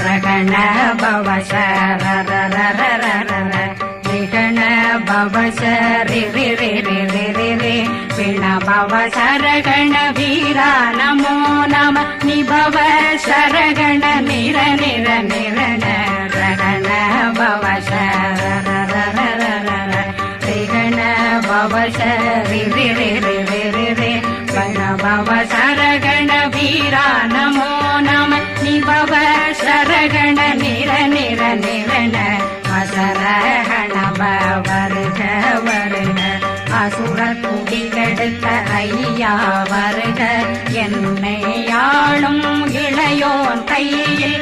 ரகண பவ சரரரரரர விகண பவ சரி ரி ரி ரி ரி ரி ரி பிண பவ சரகண வீரா நமோ நம நிபவ சரகண நிர நிர நிரண ரகண பவ சரரரரரர விகண பவ சரி ரி ரி ரி ரி ரி ரி பிண பவ சரகண வீரா நமோ நம நிபவ சரகண நிர நிர நிரண அசரகண வருக வருக அசுர குடிகெடுத்த ஐயா வருக என்னை யாழும் இளையோன் கையில்